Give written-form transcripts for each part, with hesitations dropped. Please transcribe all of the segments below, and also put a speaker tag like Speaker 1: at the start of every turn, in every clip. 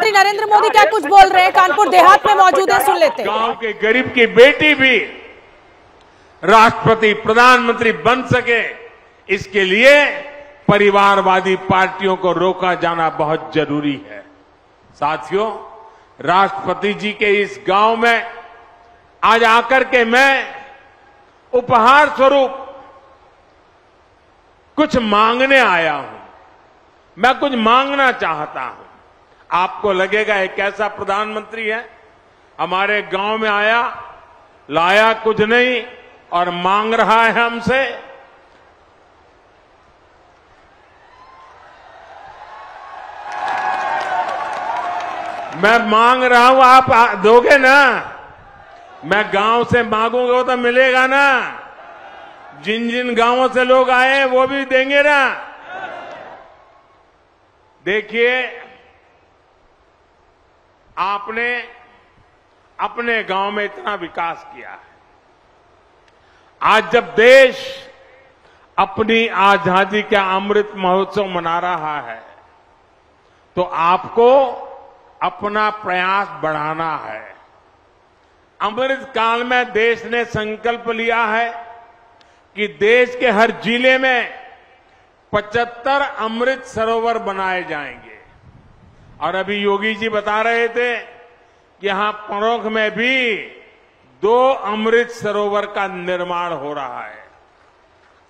Speaker 1: प्रधानमंत्री नरेंद्र मोदी क्या कुछ बोल रहे हैं, कानपुर देहात में मौजूद है, सुन लेते हैं।
Speaker 2: गांव के गरीब की बेटी भी राष्ट्रपति प्रधानमंत्री बन सके, इसके लिए परिवारवादी पार्टियों को रोका जाना बहुत जरूरी है। साथियों, राष्ट्रपति जी के इस गांव में आज आकर के मैं उपहार स्वरूप कुछ मांगने आया हूं। मैं कुछ मांगना चाहता हूं। आपको लगेगा एक कैसा प्रधानमंत्री है, हमारे गांव में आया, लाया कुछ नहीं और मांग रहा है हमसे। मैं मांग रहा हूं, आप दोगे ना? मैं गांव से मांगूंगा तो मिलेगा ना? जिन जिन गांवों से लोग आए वो भी देंगे ना? देखिए, आपने अपने गांव में इतना विकास किया है। आज जब देश अपनी आजादी का अमृत महोत्सव मना रहा है, तो आपको अपना प्रयास बढ़ाना है। अमृत काल में देश ने संकल्प लिया है कि देश के हर जिले में 75 अमृत सरोवर बनाए जाएंगे। और अभी योगी जी बता रहे थे कि यहां परोख में भी 2 अमृत सरोवर का निर्माण हो रहा है।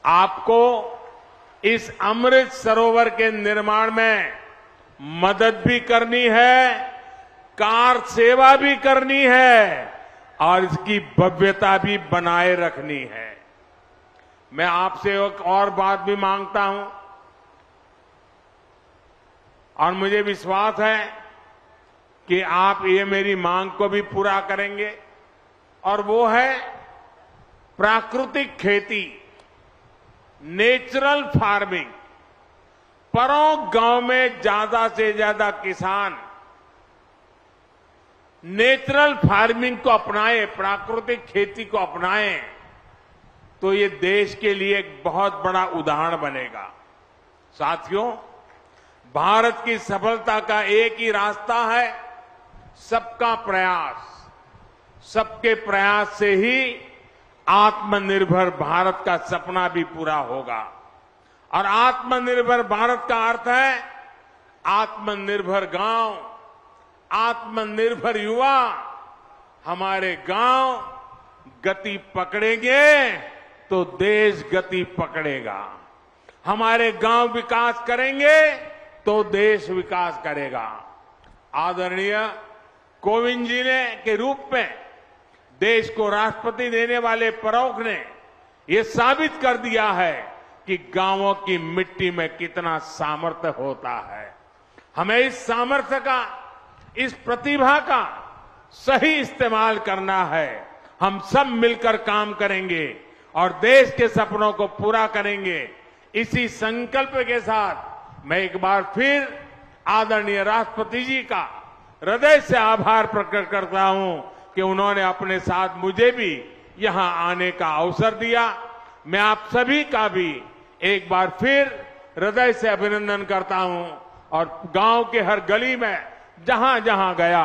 Speaker 2: आपको इस अमृत सरोवर के निर्माण में मदद भी करनी है, कार सेवा भी करनी है और इसकी भव्यता भी बनाए रखनी है। मैं आपसे एक और बात भी मांगता हूं और मुझे विश्वास है कि आप ये मेरी मांग को भी पूरा करेंगे, और वो है प्राकृतिक खेती, नेचुरल फार्मिंग। परोख गांव में ज्यादा से ज्यादा किसान नेचुरल फार्मिंग को अपनाएं, प्राकृतिक खेती को अपनाएं, तो ये देश के लिए एक बहुत बड़ा उदाहरण बनेगा। साथियों, भारत की सफलता का एक ही रास्ता है, सबका प्रयास। सबके प्रयास से ही आत्मनिर्भर भारत का सपना भी पूरा होगा। और आत्मनिर्भर भारत का अर्थ है आत्मनिर्भर गांव, आत्मनिर्भर युवा। हमारे गांव गति पकड़ेंगे तो देश गति पकड़ेगा। हमारे गांव विकास करेंगे तो देश विकास करेगा। आदरणीय कोविंद जी ने के रूप में देश को राष्ट्रपति देने वाले परोख ने ये साबित कर दिया है कि गांवों की मिट्टी में कितना सामर्थ्य होता है। हमें इस सामर्थ्य का, इस प्रतिभा का सही इस्तेमाल करना है। हम सब मिलकर काम करेंगे और देश के सपनों को पूरा करेंगे। इसी संकल्प के साथ मैं एक बार फिर आदरणीय राष्ट्रपति जी का हृदय से आभार प्रकट करता हूं कि उन्होंने अपने साथ मुझे भी यहां आने का अवसर दिया। मैं आप सभी का भी एक बार फिर हृदय से अभिनंदन करता हूं और गांव के हर गली में जहां जहां गया,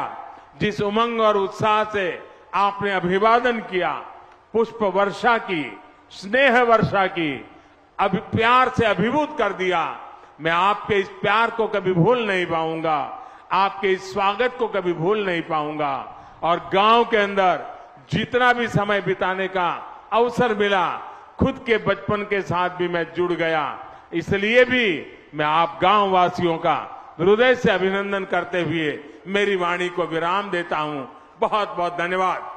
Speaker 2: जिस उमंग और उत्साह से आपने अभिवादन किया, पुष्प वर्षा की, स्नेह वर्षा की, प्यार से अभिभूत कर दिया, मैं आपके इस प्यार को कभी भूल नहीं पाऊंगा, आपके इस स्वागत को कभी भूल नहीं पाऊंगा। और गांव के अंदर जितना भी समय बिताने का अवसर मिला, खुद के बचपन के साथ भी मैं जुड़ गया। इसलिए भी मैं आप गांव वासियों का हृदय से अभिनंदन करते हुए मेरी वाणी को विराम देता हूं। बहुत बहुत धन्यवाद।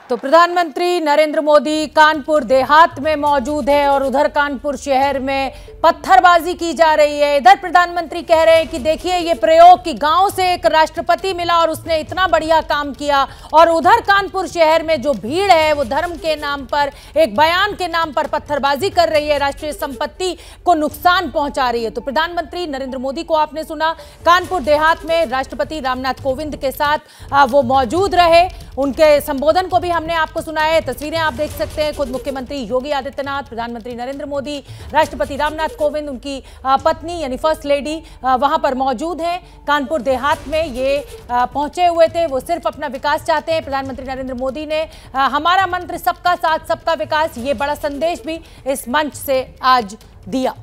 Speaker 1: तो प्रधानमंत्री नरेंद्र मोदी कानपुर देहात में मौजूद है और उधर कानपुर शहर में पत्थरबाजी की जा रही है। इधर प्रधानमंत्री कह रहे हैं कि देखिए ये प्रयोग कि गांव से एक राष्ट्रपति मिला और उसने इतना बढ़िया काम किया, और उधर कानपुर शहर में जो भीड़ है वो धर्म के नाम पर, एक बयान के नाम पर पत्थरबाजी कर रही है, राष्ट्रीय संपत्ति को नुकसान पहुंचा रही है। तो प्रधानमंत्री नरेंद्र मोदी को आपने सुना, कानपुर देहात में राष्ट्रपति रामनाथ कोविंद के साथ वो मौजूद रहे, उनके संबोधन को भी हमने आपको सुनाए। तस्वीरें आप देख सकते हैं, खुद मुख्यमंत्री योगी आदित्यनाथ, प्रधानमंत्री नरेंद्र मोदी, राष्ट्रपति रामनाथ कोविंद, उनकी पत्नी यानी फर्स्ट लेडी वहां पर मौजूद हैं। कानपुर देहात में ये पहुंचे हुए थे। वो सिर्फ अपना विकास चाहते हैं। प्रधानमंत्री नरेंद्र मोदी ने हमारा मंत्र सबका साथ सबका विकास, ये बड़ा संदेश भी इस मंच से आज दिया।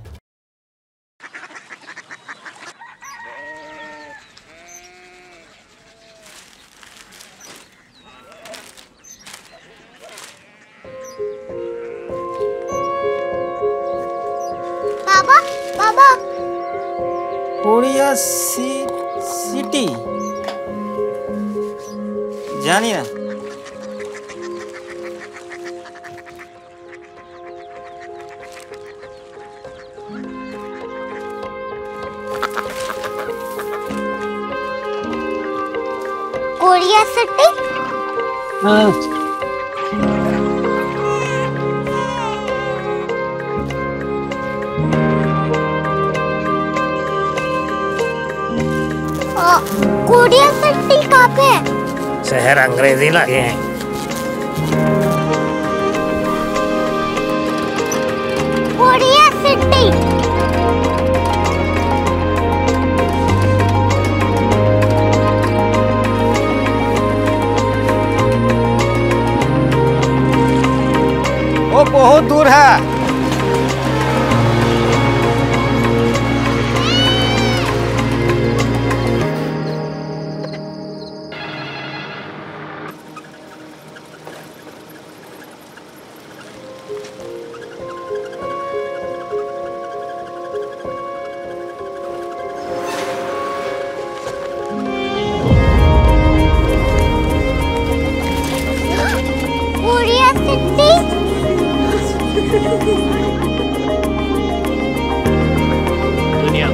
Speaker 3: बाबा बाबा
Speaker 4: कोरिया सिटी जानिए ना।
Speaker 3: कोरिया सिटी कोरिया सिटी कहाँ पे है?
Speaker 4: शहर अंग्रेजी लगे हैं।
Speaker 3: कोरिया सिटी
Speaker 4: वो बहुत दूर है।
Speaker 3: कोरिया सिटी
Speaker 5: दुनिया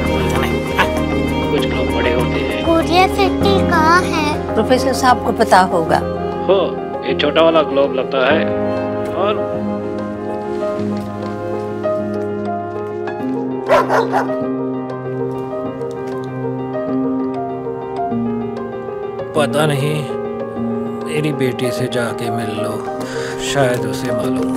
Speaker 5: कुछ लोग बड़े होते हैं।
Speaker 3: कोरिया सिटी कहाँ है?
Speaker 6: प्रोफेसर साहब को पता होगा।
Speaker 5: हो, ये छोटा वाला ग्लोब लगता है और
Speaker 7: पता नहीं, मेरी बेटी से जाके मिल लो, शायद उसे मालूम हो।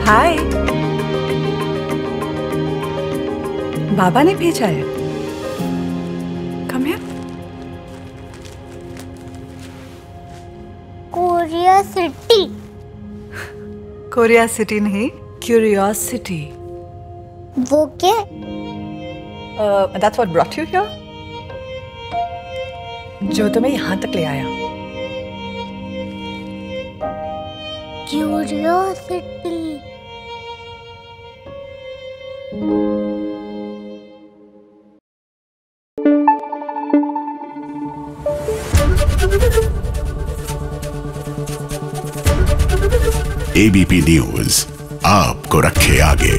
Speaker 6: हाय, बाबा ने भेजा है। Come here.
Speaker 3: Korea city
Speaker 6: Korea city नहीं, क्यूरियोसिटी।
Speaker 3: वो क्या?
Speaker 6: That's what brought you here? जो तुम्हें यहाँ तक ले आया।
Speaker 3: क्यूरियोसिटी
Speaker 8: एबीपी न्यूज आपको रखे आगे।